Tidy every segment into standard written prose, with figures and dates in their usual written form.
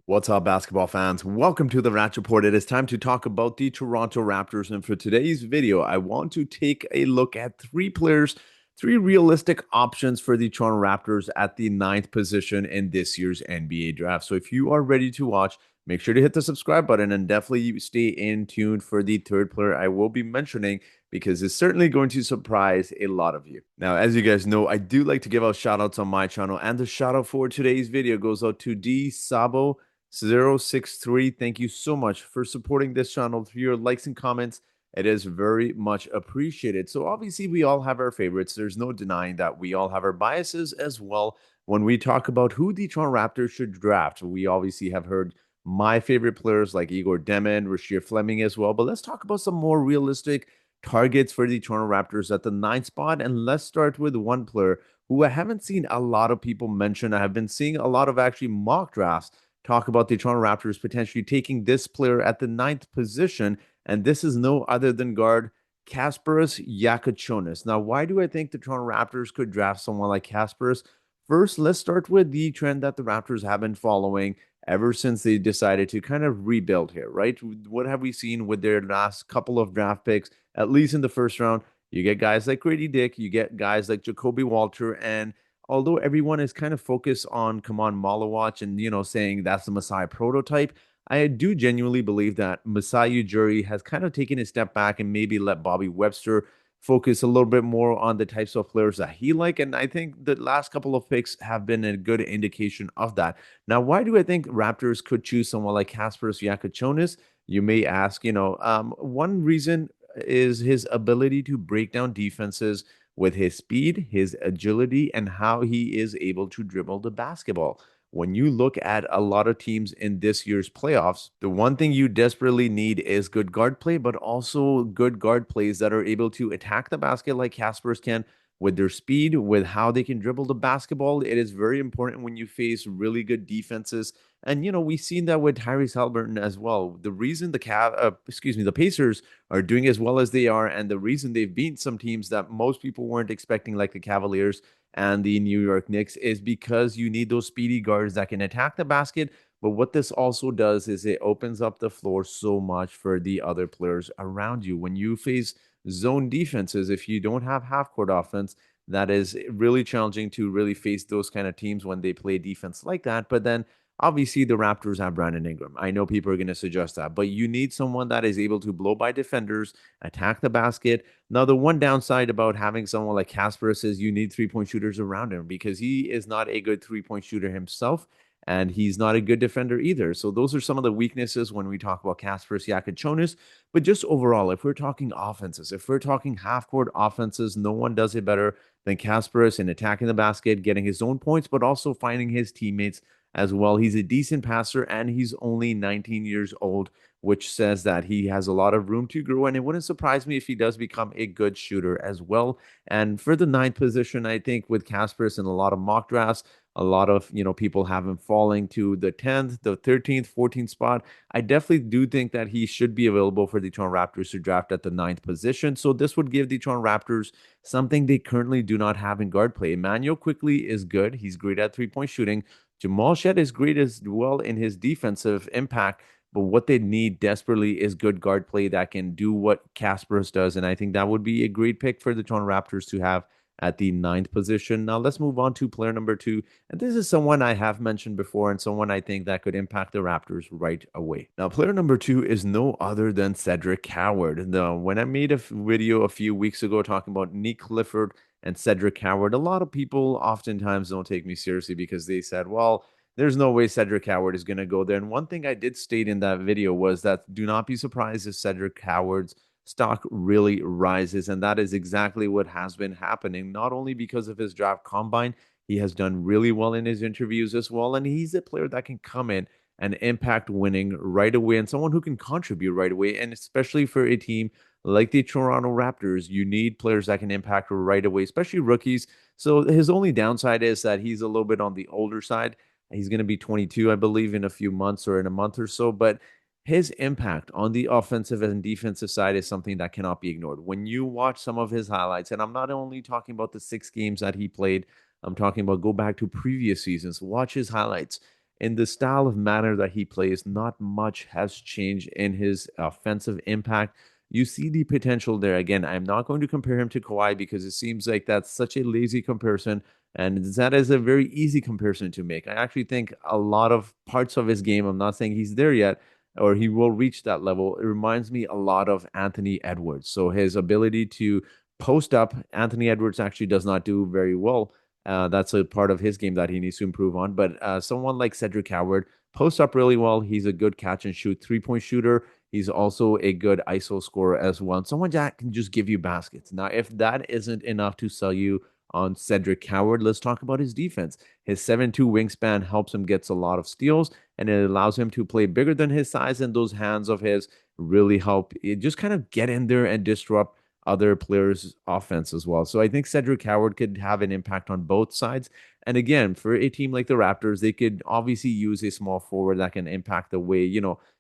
What's up, basketball fans? Welcome to the Ratch Report. It is time to talk about the Toronto Raptors. And for today's video, I want to take a look at three players, three realistic options for the Toronto Raptors at the ninth position in this year's NBA draft. So if you are ready to watch, make sure to hit the subscribe button and definitely stay in tune for the third player I will be mentioning because it's certainly going to surprise a lot of you. Now, as you guys know, I do like to give out shout outs on my channel, and the shout out for today's video goes out to D Sabo 063. Thank you so much for supporting this channel through your likes and comments. It is very much appreciated. So obviously we all have our favorites. There's no denying that we all have our biases as well. When we talk about who the Toronto Raptors should draft, we obviously have heard my favorite players like Igor Demin, Rasheer Fleming as well. But let's talk about some more realistic targets for the Toronto Raptors at the ninth spot. And let's start with one player who I haven't seen a lot of people mention. I have been seeing a lot of actually mock drafts talk about the Toronto Raptors potentially taking this player at the ninth position, and this is no other than guard Kasparas Yakachonis. Now, why do I think the Toronto Raptors could draft someone like Kasparas? First, let's start with the trend that the Raptors have been following ever since they decided to kind of rebuild here, right? What have we seen with their last couple of draft picks, at least in the first round? You get guys like Grady Dick, you get guys like Jacoby Walter, and although everyone is kind of focused on Kaman Malawach and, saying that's the Messiah prototype, I do genuinely believe that Masai Ujiri has kind of taken a step back and maybe let Bobby Webster focus a little bit more on the types of players that he like. And I think the last couple of picks have been a good indication of that. Now, why do I think Raptors could choose someone like Kasparas Yakachonis? You may ask, one reason is his ability to break down defenses with his speed, his agility, and how he is able to dribble the basketball. When you look at a lot of teams in this year's playoffs, the one thing you desperately need is good guard play, but also good guard plays that are able to attack the basket like Caspers can with their speed, with how they can dribble the basketball. It is very important when you face really good defenses. And we've seen that with Tyrese Halliburton as well. The reason the Pacers are doing as well as they are, and the reason they've beaten some teams that most people weren't expecting, like the Cavaliers and the New York Knicks, is because you need those speedy guards that can attack the basket. But what this also does is it opens up the floor so much for the other players around you. When you face zone defenses, if you don't have half court offense, that is really challenging to really face those kind of teams when they play defense like that. But then obviously the Raptors have Brandon Ingram. I know people are going to suggest that, but you need someone that is able to blow by defenders, attack the basket. Now, the one downside about having someone like Kasparas is you need three-point shooters around him because he is not a good three-point shooter himself. And he's not a good defender either. So those are some of the weaknesses when we talk about Kasparas Yakachonis. But just overall, if we're talking offenses, if we're talking half-court offenses, no one does it better than Kasparas in attacking the basket, getting his own points, but also finding his teammates as well. He's a decent passer and he's only 19 years old, which says that he has a lot of room to grow. And it wouldn't surprise me if he does become a good shooter as well. And for the ninth position, I think with Kasparas in a lot of mock drafts, a lot of people have him falling to the 10th, the 13th, 14th spot. I definitely do think that he should be available for the Toronto Raptors to draft at the ninth position. So this would give the Toronto Raptors something they currently do not have in guard play. Emmanuel Quickly is good. He's great at three-point shooting. Jamal Shed is great as well in his defensive impact, but what they need desperately is good guard play that can do what Kasparas does, and I think that would be a great pick for the Toronto Raptors to have at the ninth position. Now let's move on to player number two, and this is someone I have mentioned before and someone I think that could impact the Raptors right away. Now, player number two is no other than Cedric Howard. Now, when I made a video a few weeks ago talking about Nick Clifford and Cedric Howard, a lot of people oftentimes don't take me seriously because they said, well, there's no way Cedric Howard is going to go there. And one thing I did state in that video was that do not be surprised if Cedric Howard's stock really rises. And that is exactly what has been happening, not only because of his draft combine, he has done really well in his interviews as well. And he's a player that can come in and impact winning right away and someone who can contribute right away. And especially for a team like the Toronto Raptors, you need players that can impact right away, especially rookies. So his only downside is that he's a little bit on the older side. He's going to be 22, I believe, in a few months or in a month or so. But his impact on the offensive and defensive side is something that cannot be ignored. When you watch some of his highlights, and I'm not only talking about the 6 games that he played, I'm talking about go back to previous seasons, watch his highlights. in the style of manner that he plays, not much has changed in his offensive impact. You see the potential there. Again, I'm not going to compare him to Kawhi because it seems like that's such a lazy comparison. And that is a very easy comparison to make. I actually think a lot of parts of his game, I'm not saying he's there yet, or he will reach that level. It reminds me a lot of Anthony Edwards. So his ability to post up, Anthony Edwards actually does not do very well. That's a part of his game that he needs to improve on. But someone like Cedric Howard posts up really well. He's a good catch and shoot 3-point shooter. He's also a good ISO scorer as well. And someone that can just give you baskets. Now, if that isn't enough to sell you on Cedric Howard, let's talk about his defense. His 7'2 wingspan helps him get a lot of steals, and it allows him to play bigger than his size, and those hands of his really help it just kind of get in there and disrupt other players' offense as well. So I think Cedric Howard could have an impact on both sides. And again, for a team like the Raptors, they could obviously use a small forward that can impact the way,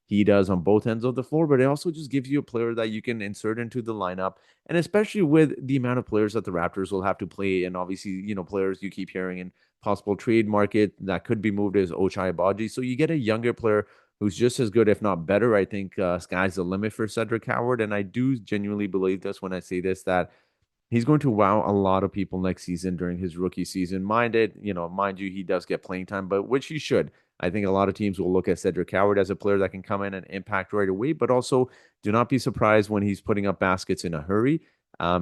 he does on both ends of the floor, but it also just gives you a player that you can insert into the lineup. And especially with the amount of players that the Raptors will have to play, and obviously, players you keep hearing in possible trade market that could be moved as Ochai Abaji. So you get a younger player who's just as good, if not better. I think sky's the limit for Cedric Howard. And I do genuinely believe this when I say this, that he's going to wow a lot of people next season during his rookie season. Mind you, he does get playing time, but which he should. I think a lot of teams will look at Cedric Howard as a player that can come in and impact right away, but also do not be surprised when he's putting up baskets in a hurry.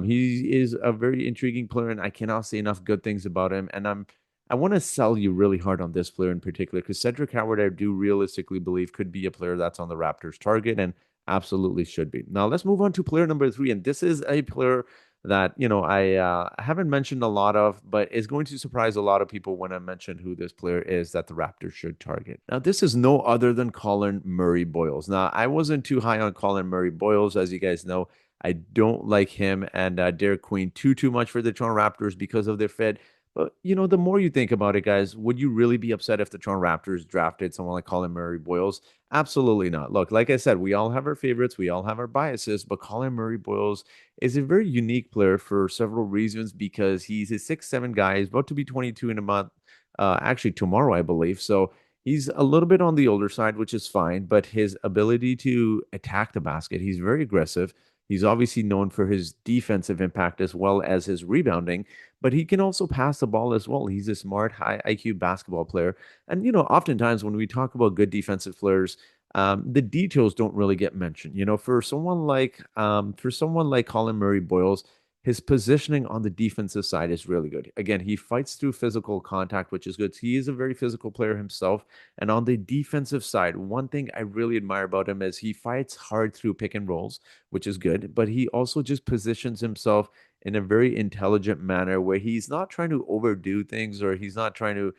He is a very intriguing player, and I cannot say enough good things about him. And I want to sell you really hard on this player in particular because Cedric Howard, I do realistically believe, could be a player that's on the Raptors' target and absolutely should be. Now let's move on to player number 3, and this is a player that I haven't mentioned a lot of, but is going to surprise a lot of people when I mention who this player is that the Raptors should target. Now, this is no other than Colin Murray Boyles. Now, I wasn't too high on Colin Murray Boyles, as you guys know. I don't like him and Derek Queen too much for the Toronto Raptors because of their fit. But the more you think about it, guys, would you really be upset if the Toronto Raptors drafted someone like Colin Murray Boyles? Absolutely not. Look, like I said, we all have our favorites, we all have our biases, but Colin Murray Boyles is a very unique player for several reasons because he's a 6'7" guy. He's about to be 22 in a month, actually tomorrow, I believe. So he's a little bit on the older side, which is fine, but his ability to attack the basket, he's very aggressive. He's obviously known for his defensive impact as well as his rebounding, but he can also pass the ball as well. He's a smart, high IQ basketball player. And, oftentimes when we talk about good defensive players, the details don't really get mentioned. For someone like Colin Murray Boyles, his positioning on the defensive side is really good. Again, he fights through physical contact, which is good. He is a very physical player himself. And on the defensive side, one thing I really admire about him is he fights hard through pick and rolls, which is good, but he also just positions himself in a very intelligent manner where he's not trying to overdo things or he's not trying to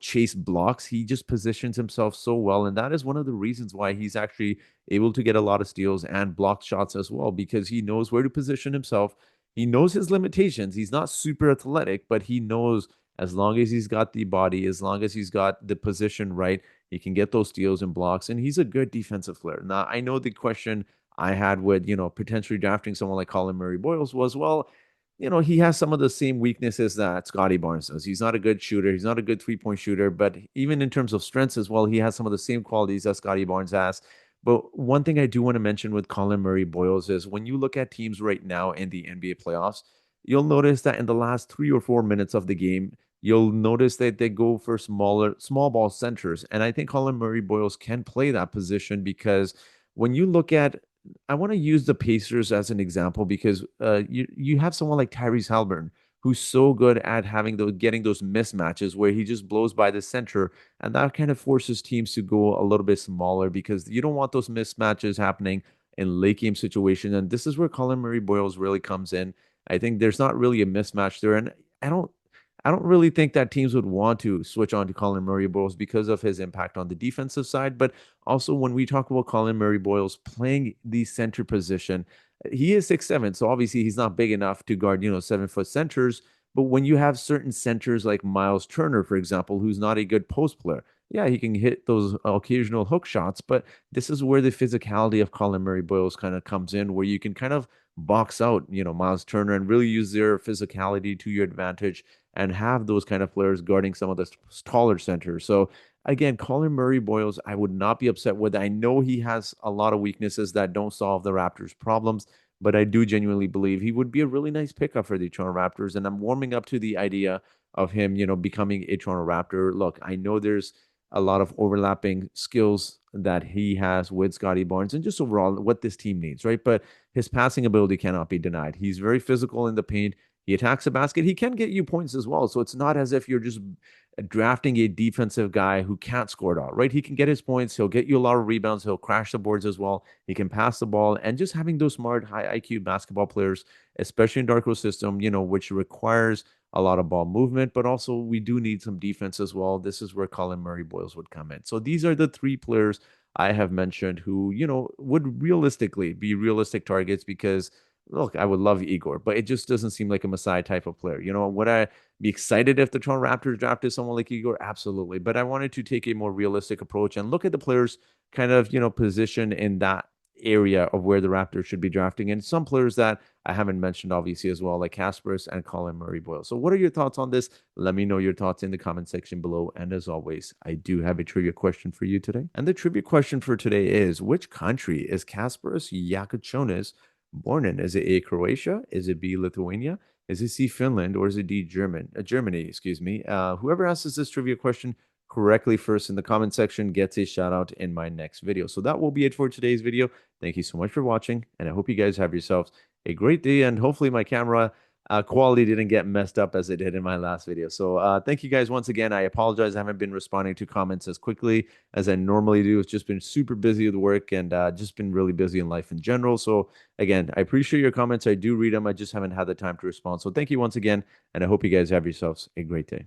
chase blocks. He just positions himself so well. And that is one of the reasons why he's actually able to get a lot of steals and block shots as well, because he knows where to position himself. He knows his limitations. He's not super athletic, but he knows as long as he's got the body, as long as he's got the position right, he can get those steals and blocks. And he's a good defensive player. Now, I know the question I had with, potentially drafting someone like Colin Murray Boyles was, well, he has some of the same weaknesses that Scotty Barnes does. He's not a good shooter. He's not a good 3-point shooter, but even in terms of strengths as well, he has some of the same qualities that Scotty Barnes has. But one thing I do want to mention with Colin Murray Boyles is when you look at teams right now in the NBA playoffs, you'll notice that in the last 3 or 4 minutes of the game, you'll notice that they go for small ball centers. And I think Colin Murray Boyles can play that position because when you look at I want to use the Pacers as an example because you have someone like Tyrese Halliburton who's so good at getting those mismatches where he just blows by the center, and that kind of forces teams to go a little bit smaller because you don't want those mismatches happening in late game situation. And this is where Colin Murray Boyles really comes in. I think there's not really a mismatch there, and I don't. I don't really think that teams would want to switch on to Colin Murray Boyles because of his impact on the defensive side. But also, when we talk about Colin Murray Boyles playing the center position, he is 6'7", so obviously he's not big enough to guard, 7-foot centers. But when you have certain centers like Miles Turner, for example, who's not a good post player, yeah, he can hit those occasional hook shots. But this is where the physicality of Colin Murray Boyles kind of comes in, where you can kind of box out, Miles Turner and really use their physicality to your advantage and have those kind of players guarding some of the taller centers. So again, Colin Murray Boyles, I would not be upset with. I know he has a lot of weaknesses that don't solve the Raptors' problems, but I do genuinely believe he would be a really nice pickup for the Toronto Raptors. And I'm warming up to the idea of him, becoming a Toronto Raptor. Look, I know there's a lot of overlapping skills that he has with Scotty Barnes and just overall what this team needs, right? But his passing ability cannot be denied. He's very physical in the paint. He attacks the basket. He can get you points as well. So it's not as if you're just drafting a defensive guy who can't score it all, right? He can get his points. He'll get you a lot of rebounds. He'll crash the boards as well. He can pass the ball. And just having those smart, high IQ basketball players, especially in Darko system, which requires a lot of ball movement, but also we do need some defense as well. This is where Colin Murray Boyles would come in. So these are the three players I have mentioned who, would realistically be realistic targets because look, I would love Igor, but it just doesn't seem like a Messiah type of player. Would I be excited if the Toronto Raptors drafted someone like Igor? Absolutely. But I wanted to take a more realistic approach and look at the players kind of, position in that area of where the Raptors should be drafting and some players that I haven't mentioned obviously as well, like Kasparis and Colin Murray Boyle. So what are your thoughts on this? Let me know your thoughts in the comment section below. And as always, I do have a trivia question for you today. And the trivia question for today is, which country is Kasparis Yakuchonis born in? Is it A, Croatia? Is it B, Lithuania? Is it C, Finland? Or is it D, Germany, excuse me. Whoever answers this trivia question correctly first in the comment section gets a shout out in my next video. So that will be it for today's video. Thank you so much for watching, and I hope you guys have yourselves a great day, and hopefully my camera quality didn't get messed up as it did in my last video. So thank you guys once again. I apologize I haven't been responding to comments as quickly as I normally do. It's just been super busy with work and just been really busy in life in general. So again, I appreciate your comments. I do read them. I just haven't had the time to respond. So thank you once again, and I hope you guys have yourselves a great day.